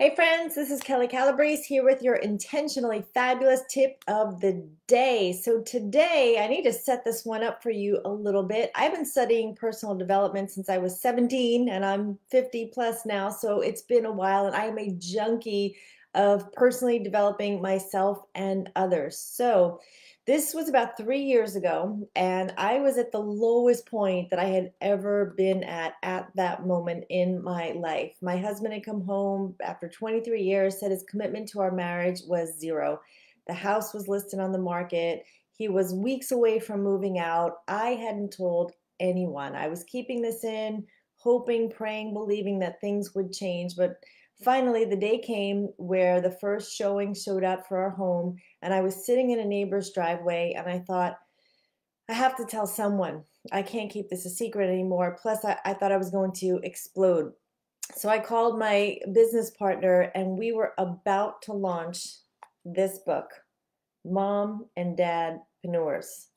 Hey friends, this is Kelly Calabrese here with your intentionally fabulous tip of the day. So today I need to set this one up for you a little bit. I've been studying personal development since I was 17 and I'm 50 plus now, so it's been a while and I am a junkie of personally developing myself and others. So this was about 3 years ago, and I was at the lowest point that I had ever been at that moment in my life. My husband had come home after 23 years, said his commitment to our marriage was zero. The house was listed on the market. He was weeks away from moving out. I hadn't told anyone. I was keeping this in, hoping, praying, believing that things would change, but finally, the day came where the first showing showed up for our home, and I was sitting in a neighbor's driveway, and I thought, I have to tell someone. I can't keep this a secret anymore. Plus, I thought I was going to explode. So I called my business partner, and we were about to launch this book, Mom and Dad Preneurs.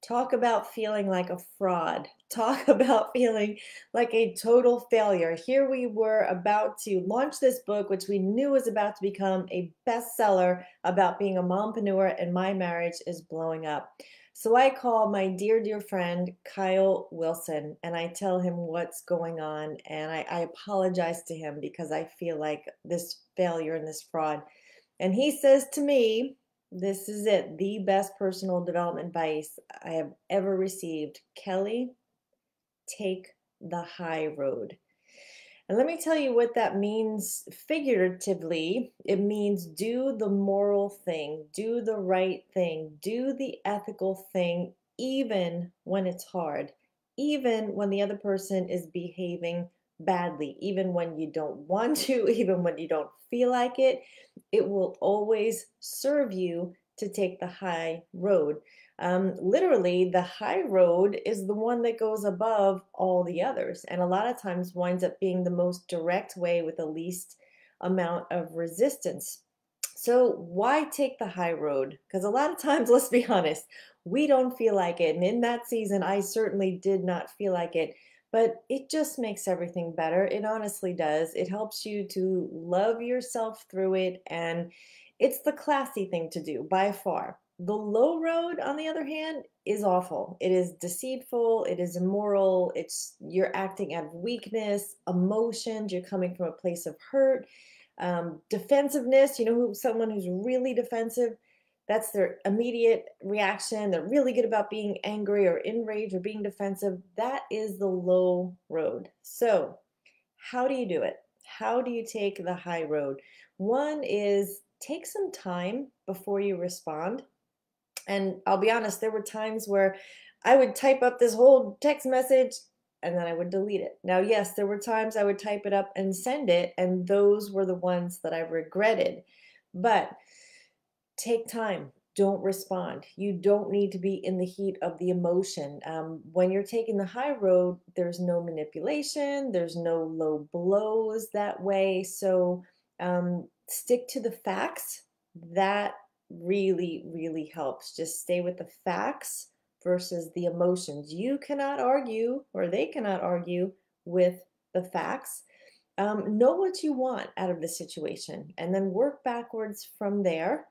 Talk about feeling like a fraud. Talk about feeling like a total failure. Here we were about to launch this book, which we knew was about to become a bestseller about being a mompreneur, and my marriage is blowing up. So I call my dear, dear friend, Kyle Wilson, and I tell him what's going on. And I apologize to him because I feel like this failure and this fraud. And he says to me, this is it, the best personal development advice I have ever received. Kelly, take the high road. And let me tell you what that means figuratively. It means do the moral thing, do the right thing, do the ethical thing, even when it's hard, even when the other person is behaving badly, even when you don't want to, even when you don't feel like it. It will always serve you to take the high road. Literally, the high road is the one that goes above all the others, and a lot of times winds up being the most direct way with the least amount of resistance. So, why take the high road? Because a lot of times, let's be honest, we don't feel like it. And in that season, I certainly did not feel like it. But it just makes everything better. It honestly does. It helps you to love yourself through it, and it's the classy thing to do by far. The low road, on the other hand, is awful. It is deceitful, it is immoral, it's you're acting out of weakness, emotions, you're coming from a place of hurt, defensiveness. You know, someone who's really defensive, that's their immediate reaction. They're really good about being angry or enraged or being defensive. That is the low road. So, how do you do it? How do you take the high road? One is take some time before you respond. And I'll be honest, there were times where I would type up this whole text message and then I would delete it. Now, yes, there were times I would type it up and send it, and those were the ones that I regretted. But take time. Don't respond. You don't need to be in the heat of the emotion. When you're taking the high road, there's no manipulation, there's no low blows that way. So stick to the facts. That really, really helps. Just stay with the facts versus the emotions. You cannot argue, or they cannot argue with the facts. Know what you want out of the situation and then work backwards from there.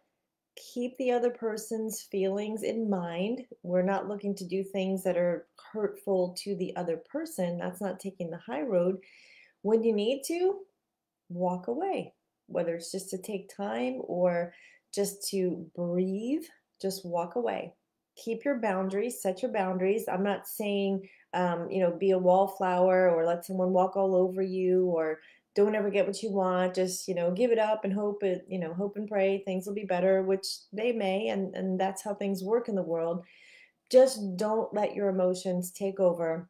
Keep the other person's feelings in mind. We're not looking to do things that are hurtful to the other person. That's not taking the high road. When you need to, walk away, whether it's just to take time or just to breathe, just walk away. Keep your boundaries, set your boundaries. I'm not saying, be a wallflower or let someone walk all over you or don't ever get what you want. Just, give it up and hope and pray things will be better, which they may, and that's how things work in the world. Just don't let your emotions take over,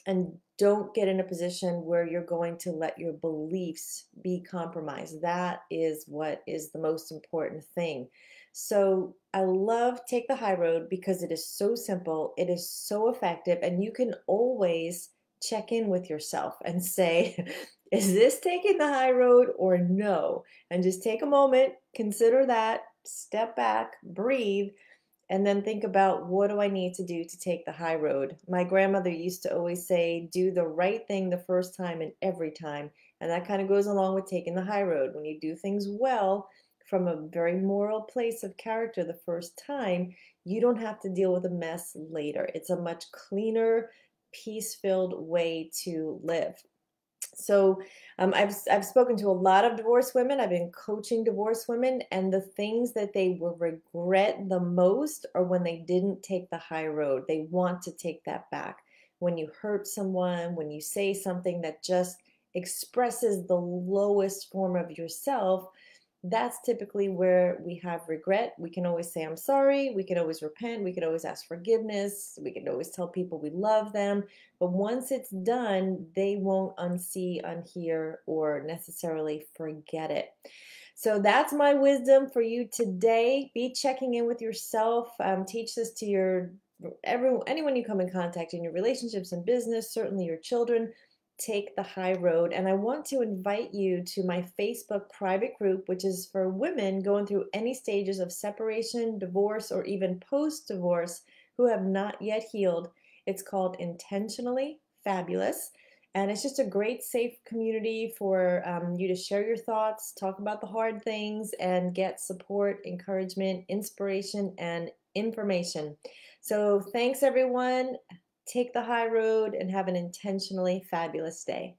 and don't get in a position where you're going to let your beliefs be compromised. That is what is the most important thing. So I love Take the High Road because it is so simple, it is so effective, and you can always check in with yourself and say, is this taking the high road or no? And just take a moment, consider that, step back, breathe, and then think about, what do I need to do to take the high road? My grandmother used to always say, do the right thing the first time and every time. And that kind of goes along with taking the high road. When you do things well from a very moral place of character the first time, you don't have to deal with a mess later. It's a much cleaner, peace-filled way to live. So I've spoken to a lot of divorced women. I've been coaching divorced women, and the things that they will regret the most are when they didn't take the high road. They want to take that back. When you hurt someone, when you say something that just expresses the lowest form of yourself, that's typically where we have regret. We can always say, I'm sorry. We can always repent. We can always ask forgiveness. We can always tell people we love them. But once it's done, they won't unsee, unhear, or necessarily forget it. So that's my wisdom for you today. Be checking in with yourself. Teach this to anyone you come in contact in your relationships and business, certainly your children. Take the high road. And I want to invite you to my Facebook private group, which is for women going through any stages of separation, divorce, or even post-divorce who have not yet healed. It's called Intentionally Fabulous. And it's just a great, safe community for you to share your thoughts, talk about the hard things, and get support, encouragement, inspiration, and information. So thanks, everyone. Take the high road and have an intentionally fabulous day.